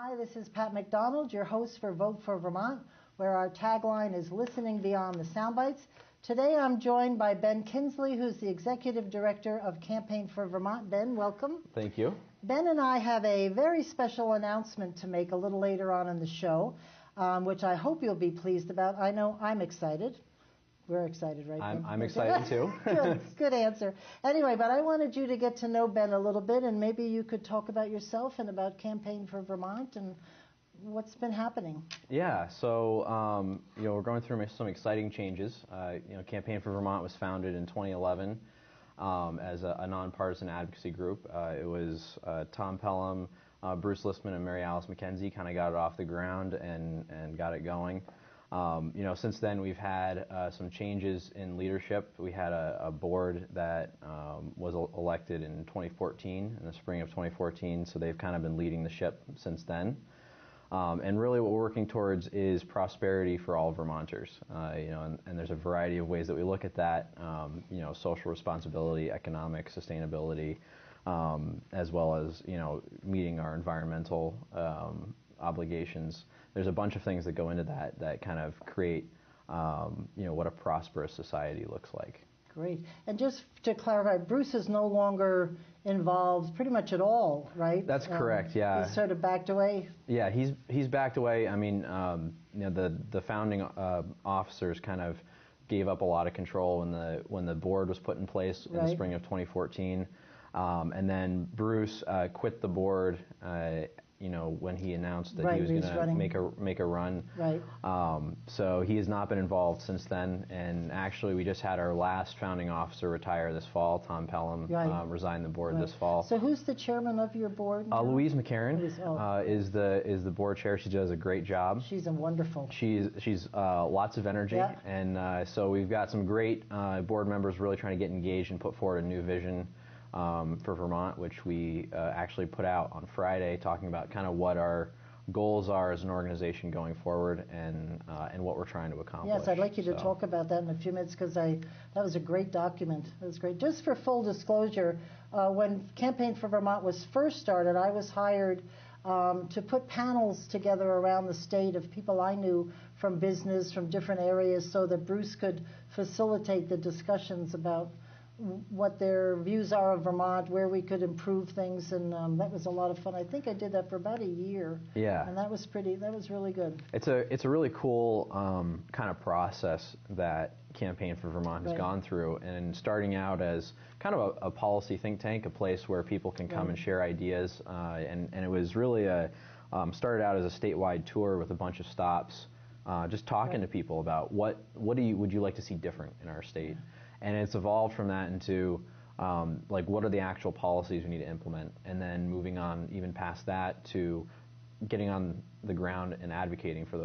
Hi, this is Pat McDonald, your host for Vote for Vermont, where our tagline is listening beyond the soundbites. Today I'm joined by Ben Keasley, who's the Executive Director of Campaign for Vermont. Ben, welcome. Thank you. Ben and I have a very special announcement to make a little later on in the show, which I hope you'll be pleased about. I know I'm excited. We're excited, right? I'm excited too. Good answer. Anyway, but I wanted you to get to know Ben a little bit, and maybe you could talk about yourself and about Campaign for Vermont and what's been happening. Yeah, so we're going through some exciting changes. Campaign for Vermont was founded in 2011 as a nonpartisan advocacy group. It was Tom Pelham, Bruce Listman, and Mary Alice McKenzie kind of got it off the ground and got it going. Since then we've had some changes in leadership. We had a board that was elected in 2014, in the spring of 2014, so they've kind of been leading the ship since then. And really what we're working towards is prosperity for all Vermonters. And there's a variety of ways that we look at that, social responsibility, economic sustainability, as well as, meeting our environmental obligations. There's a bunch of things that go into that kind of create, what a prosperous society looks like. Great. And just to clarify, Bruce is no longer involved pretty much at all, right? That's correct, yeah. He's sort of backed away? Yeah, he's backed away. I mean, the founding officers kind of gave up a lot of control when the board was put in place in the spring of 2014. And then Bruce quit the board when he announced that he was going to make a run. Right. So he has not been involved since then. And actually, we just had our last founding officer retire this fall. Tom Pelham resigned the board this fall. So who's the chairman of your board now? Louise McCarran is the board chair. She does a great job. She's wonderful. She's lots of energy, and so we've got some great board members really trying to get engaged and put forward a new vision for Vermont, which we actually put out on Friday, talking about kind of what our goals are as an organization going forward and what we're trying to accomplish. Yes, I'd like you to talk about that in a few minutes because that was a great document. It was great. Just for full disclosure, when Campaign for Vermont was first started, I was hired to put panels together around the state of people I knew from business, from different areas, so that Bruce could facilitate the discussions about what their views are of Vermont, where we could improve things, and that was a lot of fun. I think I did that for about a year. Yeah. And that was really good. It's a really cool kind of process that Campaign for Vermont has gone through, and starting out as kind of a policy think tank, a place where people can come and share ideas, and it was really started out as a statewide tour with a bunch of stops, just talking to people about what would you like to see different in our state. And it's evolved from that into what are the actual policies we need to implement, and then moving on even past that to getting on the ground and advocating for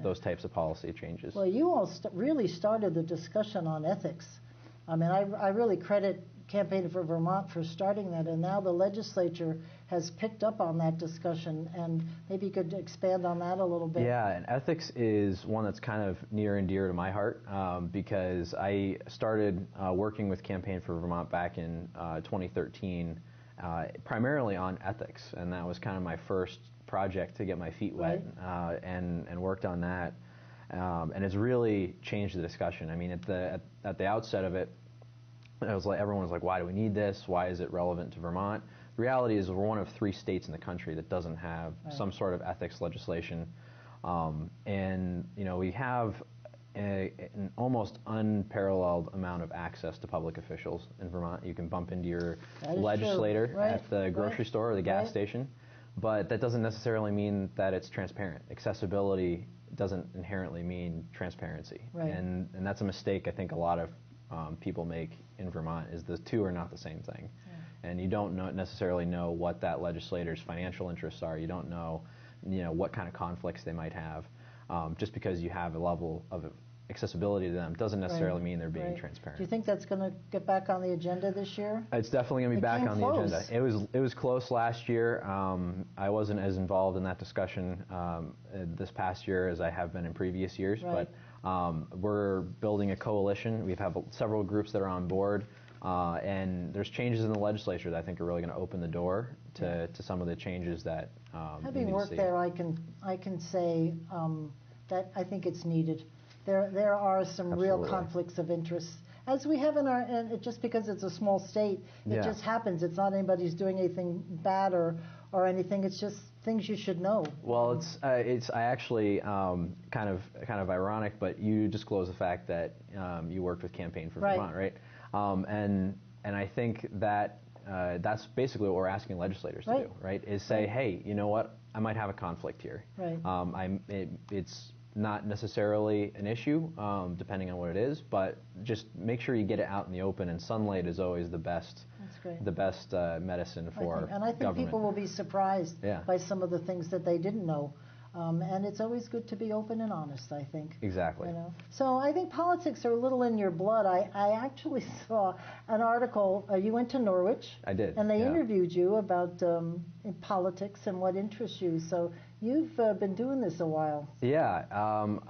those types of policy changes. Well, you all really started the discussion on ethics. I mean, I really credit Campaign for Vermont for starting that, and now the legislature has picked up on that discussion, and maybe you could expand on that a little bit. Yeah, and ethics is one that's kind of near and dear to my heart because I started working with Campaign for Vermont back in 2013, primarily on ethics, and that was kind of my first project to get my feet wet, and worked on that, and it's really changed the discussion. I mean, at the outset of it, everyone was like, why do we need this? Why is it relevant to Vermont? The reality is we're one of 3 states in the country that doesn't have some sort of ethics legislation. And we have an almost unparalleled amount of access to public officials in Vermont. You can bump into your legislator at the grocery store or the gas station. But that doesn't necessarily mean that it's transparent. Accessibility doesn't inherently mean transparency. And that's a mistake I think a lot of people make in Vermont, is the two are not the same thing. And you don't necessarily know what that legislator's financial interests are. You don't know, what kind of conflicts they might have. Just because you have a level of accessibility to them doesn't necessarily mean they're being transparent. Do you think that's going to get back on the agenda this year? It's definitely going to be back on the agenda. It was close last year. I wasn't as involved in that discussion this past year as I have been in previous years, but we're building a coalition. We have several groups that are on board. And there's changes in the legislature that I think are really going to open the door to some of the changes that having worked there, I can say that I think it's needed. There are some real conflicts of interest, as we have in our, and just because it's a small state, it just happens. It's not anybody's doing anything bad or anything. It's just things you should know. Well, it's I actually kind of ironic, but you disclose the fact that you worked with Campaign for Vermont, right? And I think that that's basically what we're asking legislators to do, right? Is say, hey, you know what? I might have a conflict here. Right. It's not necessarily an issue, depending on what it is, but just make sure you get it out in the open. And sunlight is always the best. That's great. The best medicine for and I think government. people will be surprised by some of the things that they didn't know. And it's always good to be open and honest, I think. Exactly. You know? So I think politics are a little in your blood. I actually saw an article. You went to Norwich. I did. And they interviewed you about politics and what interests you. So you've been doing this a while. Yeah.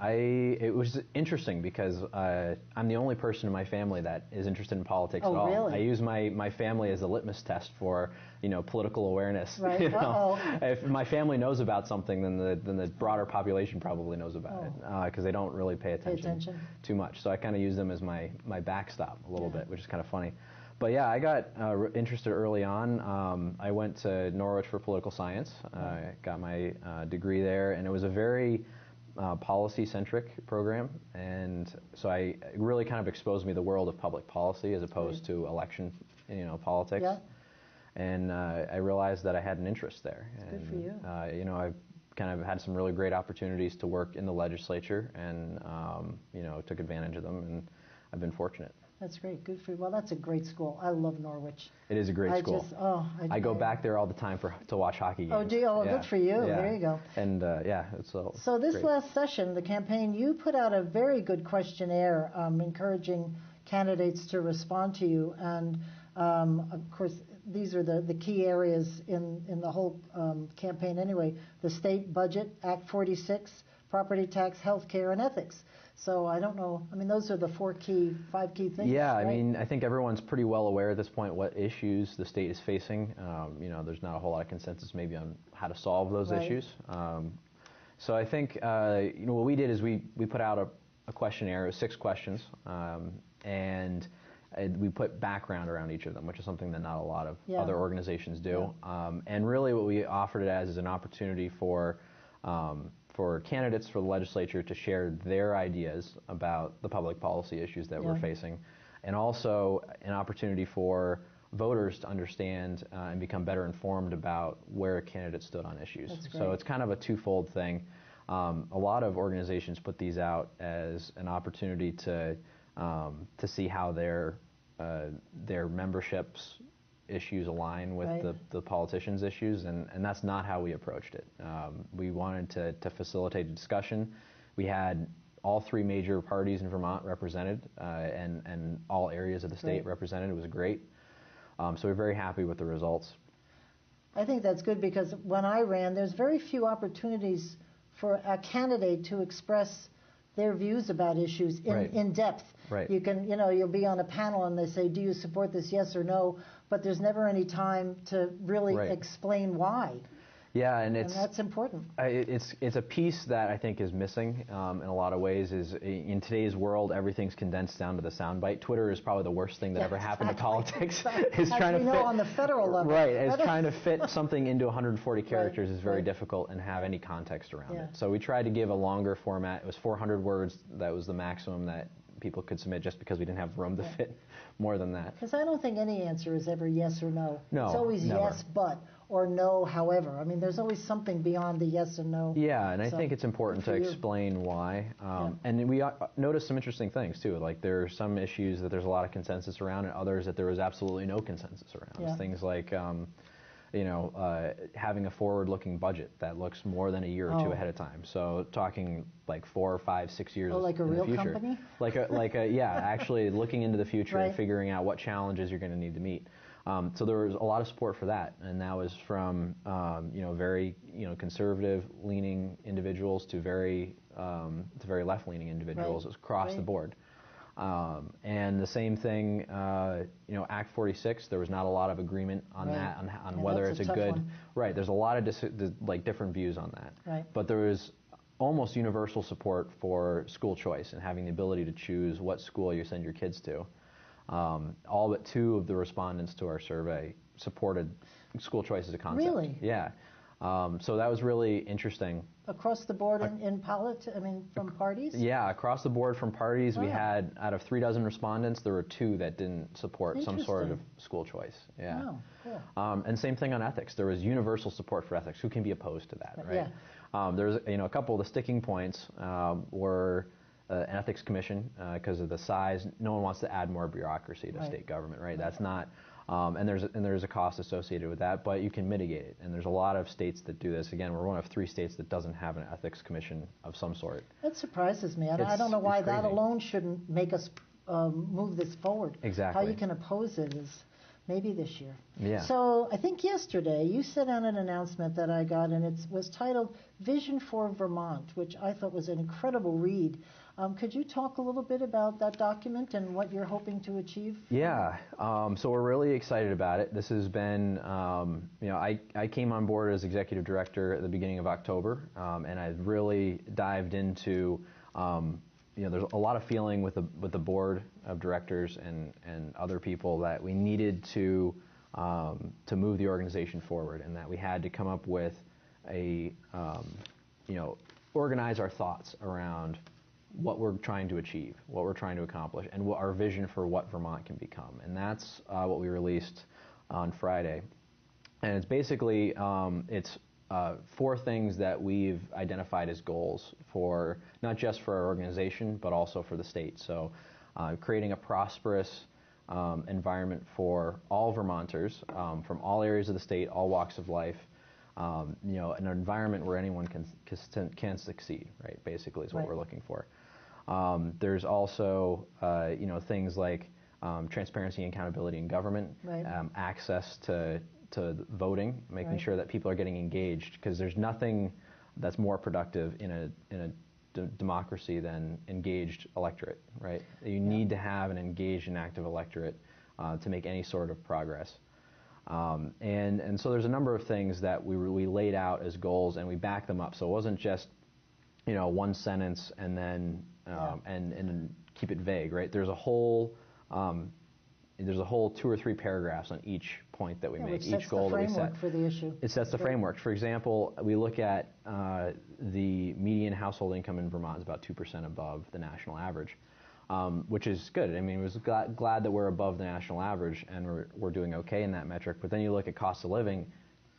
It was interesting because I'm the only person in my family that is interested in politics at all. Really? I use my family as a litmus test for political awareness. Right. If my family knows about something, then the broader population probably knows about it because they don't really pay attention too much. So I kind of use them as my backstop a little bit, which is kind of funny. But yeah, I got interested early on. I went to Norwich for political science. I got my degree there, and it was a very policy-centric program. And so it really kind of exposed me to the world of public policy as opposed to election, politics. Yeah. And I realized that I had an interest there. Good for you. I've kind of had some really great opportunities to work in the legislature, and took advantage of them, and I've been fortunate. That's great. Good for you. Well, that's a great school. I love Norwich. It is a great school. I go back there all the time to watch hockey games. Oh, do you? Oh, good for you. Yeah. There you go. And it's so this great. Last session, the campaign, you put out a very good questionnaire encouraging candidates to respond to you. And, of course, these are the key areas in the whole campaign anyway. The state budget, Act 46, property tax, health care, and ethics. So I don't know. I mean, those are the 5 key things. Yeah, right? I mean, I think everyone's pretty well aware at this point what issues the state is facing. There's not a whole lot of consensus maybe on how to solve those issues. So I think what we did is we put out a questionnaire. It was 6 questions, and we put background around each of them, which is something that not a lot of other organizations do. And really, what we offered it as is an opportunity for candidates for the legislature to share their ideas about the public policy issues that we're facing, and also an opportunity for voters to understand and become better informed about where a candidate stood on issues. So it's kind of a twofold thing. A lot of organizations put these out as an opportunity to see how their membership's issues align with the politicians' issues, and that's not how we approached it. We wanted to facilitate a discussion. We had all 3 major parties in Vermont represented, and all areas of the state represented. It was great. So we're very happy with the results. I think that's good because when I ran, there's very few opportunities for a candidate to express their views about issues in depth. Right. You can, you'll be on a panel and they say, do you support this, yes or no? But there's never any time to really explain why. Yeah, and that's important. It's a piece that I think is missing in a lot of ways. Is in today's world, everything's condensed down to the soundbite. Twitter is probably the worst thing that ever happened to politics. As we know on the federal level. Right, is trying to fit something into 140 characters is very difficult and have any context around it. So we tried to give a longer format. It was 400 words. That was the maximum that people could submit, just because we didn't have room to fit more than that. Because I don't think any answer is ever yes or no. No, it's always never. Yes, but, or no, however. I mean, there's always something beyond the yes and no. Yeah, and I think it's important to explain why. And we noticed some interesting things, too. Like, there are some issues that there's a lot of consensus around, and others that there was absolutely no consensus around. Things like having a forward-looking budget that looks more than a year or 2 ahead of time. So talking like 4 or 5, 6 years like a in real the future. Company? Actually looking into the future and figuring out what challenges you're going to need to meet. So there was a lot of support for that, and that was from very conservative-leaning individuals to very left-leaning individuals across the board. And the same thing, Act 46, there was not a lot of agreement on that, on whether it's a good, one. Right, there's a lot of different views on that. Right. But there was almost universal support for school choice and having the ability to choose what school you send your kids to. All but 2 of the respondents to our survey supported school choice as a concept. Really? Yeah. So that was really interesting. Across the board in politics, from parties? Yeah, across the board from parties. We had, out of 36 respondents, there were 2 that didn't support some sort of school choice. Yeah. Oh, cool. And same thing on ethics. There was universal support for ethics. Who can be opposed to that, right? Yeah. There's a couple of the sticking points were an ethics commission because of the size. No one wants to add more bureaucracy to state government, right? That's not. And there's a cost associated with that, but you can mitigate it. And there's a lot of states that do this. Again, we're one of 3 states that doesn't have an ethics commission of some sort. That surprises me. I don't know why that alone shouldn't make us move this forward. Exactly. How you can oppose it is maybe this year. Yeah. So I think yesterday you sent out an announcement that I got, and it was titled Vision for Vermont, which I thought was an incredible read. Could you talk a little bit about that document and what you're hoping to achieve? Yeah, so we're really excited about it. This has been, I came on board as executive director at the beginning of October, and I've really dived into, there's a lot of feeling with the board of directors and other people that we needed to move the organization forward, and that we had to come up with organize our thoughts around what we're trying to achieve, what we're trying to accomplish, and what our vision for what Vermont can become. And that's what we released on Friday. And it's basically, 4 things that we've identified as goals for, not just for our organization, but also for the state. So creating a prosperous environment for all Vermonters from all areas of the state, all walks of life, an environment where anyone can succeed, right, basically is what we're looking for. There's also, things like transparency and accountability in government, access to voting, making sure that people are getting engaged, because there's nothing that's more productive in a democracy than engaged electorate, right? You need to have an engaged and active electorate to make any sort of progress. And so there's a number of things that we laid out as goals, and we backed them up. So it wasn't just, one sentence and then and keep it vague, right? There's a whole 2 or 3 paragraphs on each point that we make, each goal that we set. For the issue. It sets the framework. For example, we look at the median household income in Vermont is about 2% above the national average, which is good. We're glad that we're above the national average, and we're doing okay in that metric. But then you look at cost of living,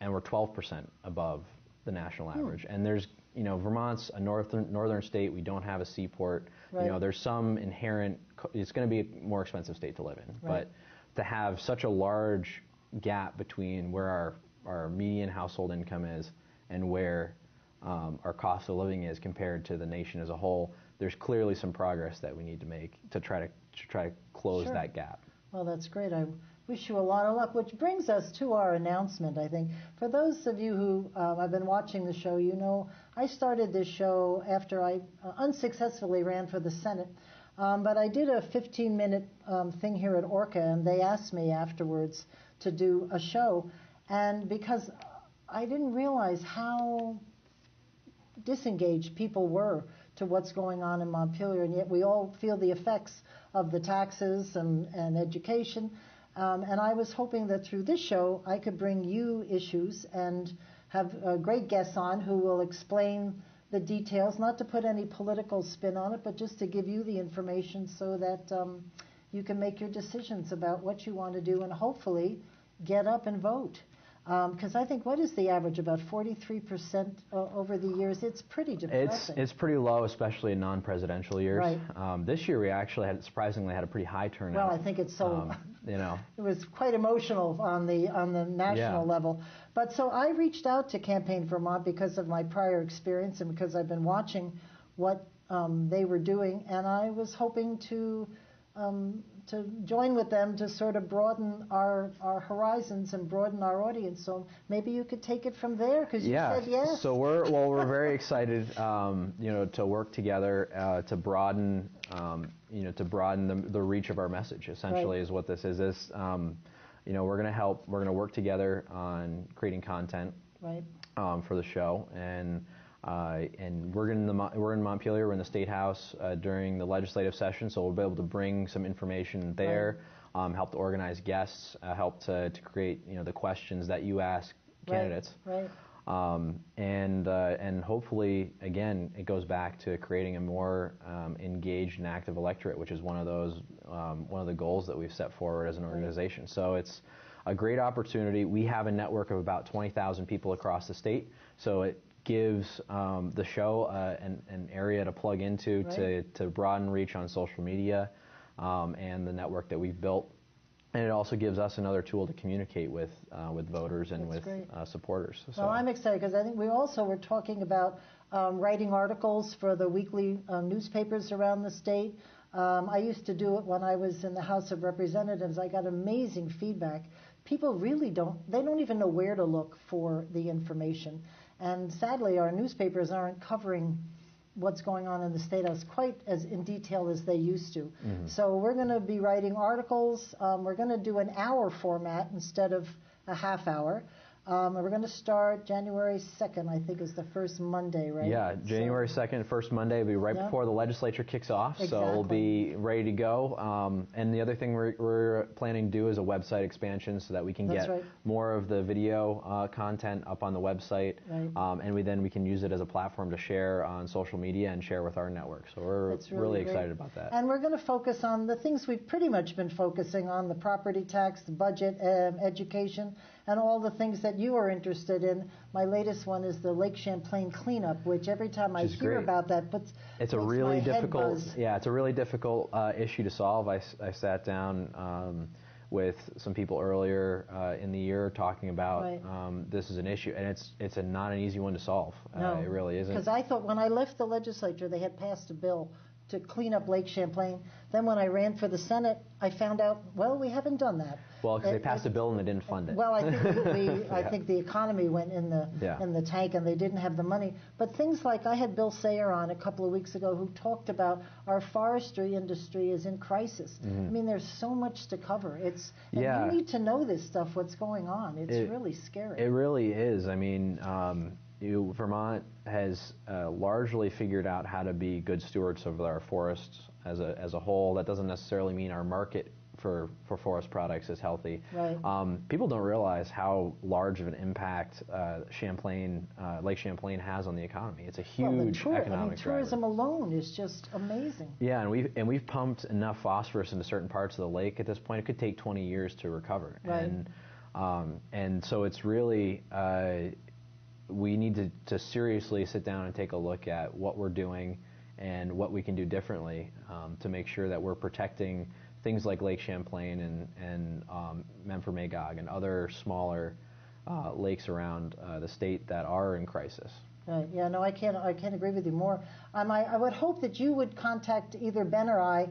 and we're 12% above the national average. And there's, Vermont's a northern state. We don't have a seaport. Right. There's some inherent, it's going to be a more expensive state to live in. Right. But to have such a large gap between where our median household income is and where our cost of living is compared to the nation as a whole, there's clearly some progress that we need to make to try to close that gap. Well, that's great. I wish you a lot of luck, which brings us to our announcement, I think. For those of you who have been watching the show, I started this show after I unsuccessfully ran for the Senate. But I did a 15-minute thing here at Orca, and they asked me afterwards to do a show. And because I didn't realize how disengaged people were to what's going on in Montpelier, and yet we all feel the effects of the taxes and education. And I was hoping that through this show I could bring you issues and have great guests on who will explain the details, not to put any political spin on it, but just to give you the information so that you can make your decisions about what you want to do and hopefully get up and vote. Because I think, what is the average? About 43% over the years. It's pretty depressing. It's pretty low, especially in non-presidential years. Right. This year we actually surprisingly had a pretty high turnout. Well, I think it's so. It was quite emotional on the national level. But so I reached out to Campaign Vermont because of my prior experience and because I've been watching what they were doing, and I was hoping to join with them to sort of broaden our horizons and broaden our audience. So maybe you could take it from there, because you said yes. So we're very excited, to work together to broaden, the reach of our message. Essentially, is what this is. We're going to work together on creating content, right, for the show, and we're in Montpelier. We're in the State House during the legislative session, so we'll be able to bring some information there, right, help to organize guests, help to create the questions that you ask candidates, right. And hopefully, again, it goes back to creating a more engaged and active electorate, which is one of the goals that we've set forward as an organization. So it's a great opportunity. We have a network of about 20,000 people across the state, so it gives the show an area to plug into, right, to broaden reach on social media and the network that we've built. And it also gives us another tool to communicate with voters and with supporters. So. Well, I'm excited because I think we also were talking about writing articles for the weekly newspapers around the state. I used to do it when I was in the House of Representatives. I got amazing feedback. People really they don't even know where to look for the information. And sadly, our newspapers aren't covering what's going on in the State House quite as in detail as they used to. Mm-hmm. So we're going to be writing articles. We're going to do an hour format instead of a half hour. We're going to start January 2nd, I think, is the first Monday, right? Yeah, January 2nd, first Monday, will be right before the legislature kicks off, so we'll be ready to go. And the other thing we're planning to do is a website expansion so that we can get more of the video content up on the website, and we can use it as a platform to share on social media and share with our network. So we're really excited about that. And we're going to focus on the things we've pretty much been focusing on: the property tax, the budget, education, and all the things that you are interested in. My latest one is the Lake Champlain cleanup, which every time I hear about that it's a really difficult issue to solve. I sat down with some people earlier in the year talking about this is an issue, and it's not an easy one to solve. No, it really isn't. Because I thought when I left the legislature, they had passed a bill to clean up Lake Champlain. Then when I ran for the Senate, I found out, well, we haven't done that. Well, because they passed a bill and they didn't fund it. Well, I think I think the economy went in the tank and they didn't have the money. But things like, I had Bill Sayer on a couple of weeks ago who talked about our forestry industry is in crisis. Mm-hmm. I mean, there's so much to cover. You need to know this stuff, what's going on. It's really scary. It really is. I mean, Vermont has largely figured out how to be good stewards of our forests as a whole. That doesn't necessarily mean our market for forest products is healthy. Right. People don't realize how large of an impact Lake Champlain has on the economy. It's a huge economic driver. Tourism alone is just amazing. Yeah, and we've pumped enough phosphorus into certain parts of the lake at this point. It could take 20 years to recover. Right. And so it's really we need to seriously sit down and take a look at what we're doing and what we can do differently to make sure that we're protecting things like Lake Champlain and Memphremagog and other smaller lakes around the state that are in crisis. Right. Yeah. No, I can't agree with you more. I would hope that you would contact either Ben or I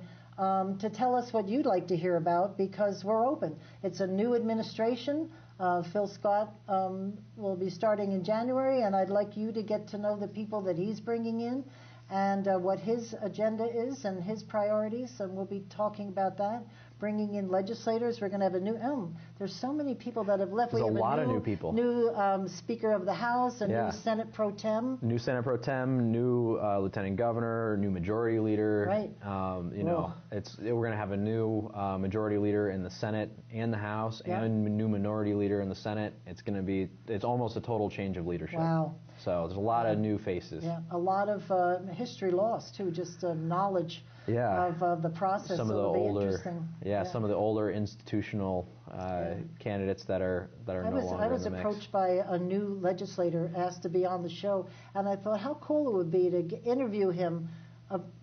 to tell us what you'd like to hear about, because we're open. It's a new administration. Phil Scott will be starting in January, and I'd like you to get to know the people that he's bringing in and what his agenda is and his priorities, and we'll be talking about that. Bringing in legislators. We're going to have a new. There's so many people that have left. There's a lot of new people. New Speaker of the House, a new Senate Pro Tem. New Senate Pro Tem, new Lieutenant Governor, new Majority Leader. Right. We're going to have a new Majority Leader in the Senate and the House, and a new Minority Leader in the Senate. It's almost a total change of leadership. Wow. So there's a lot of new faces. Yeah, a lot of history lost too, just knowledge of the process. Some of the older, some of the older institutional candidates that are no longer in the mix. I was approached by a new legislator asked to be on the show, and I thought how cool it would be to interview him.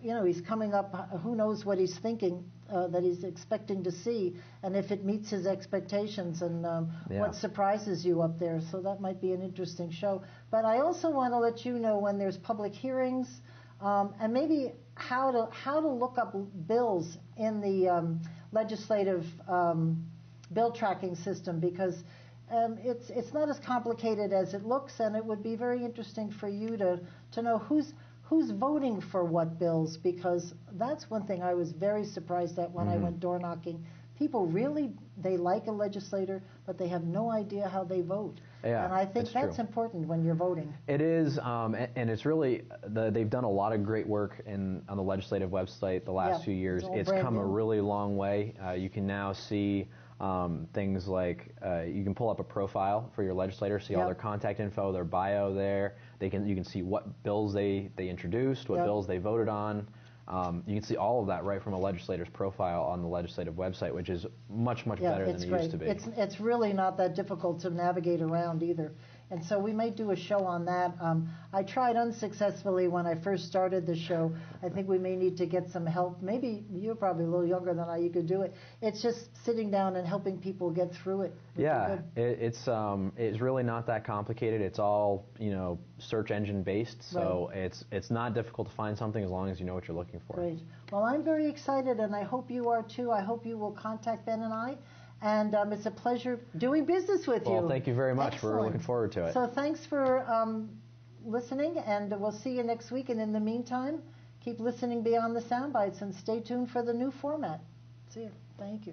He's coming up. Who knows what he's thinking, that he's expecting to see, and if it meets his expectations, and what surprises you up there. So that might be an interesting show. But I also want to let you know when there's public hearings, and maybe how to look up bills in the legislative bill tracking system, because it's not as complicated as it looks, and it would be very interesting for you to know who's voting for what bills, because that's one thing I was very surprised at when I went door knocking. People really, they like a legislator, but they have no idea how they vote. Yeah, and I think that's important when you're voting. It is, and it's really, they've done a lot of great work on the legislative website the last few years. It's come a really long way. You can now see things like, you can pull up a profile for your legislator, see all their contact info, their bio there. You can see what bills they introduced, what bills they voted on. You can see all of that right from a legislator's profile on the legislative website, which is much better than it used to be. It's really not that difficult to navigate around either. And so we may do a show on that. I tried unsuccessfully when I first started the show. I think we may need to get some help. Maybe you're probably a little younger than I. You could do it. It's just sitting down and helping people get through it. Yeah, it's really not that complicated. It's all, search engine based, so it's not difficult to find something as long as you know what you're looking for. Great. Well, I'm very excited, and I hope you are too. I hope you will contact Ben and I. And it's a pleasure doing business with you. Well, thank you very much. Excellent. We're looking forward to it. So thanks for listening, and we'll see you next week. And in the meantime, keep listening beyond the sound bites and stay tuned for the new format. See you. Thank you.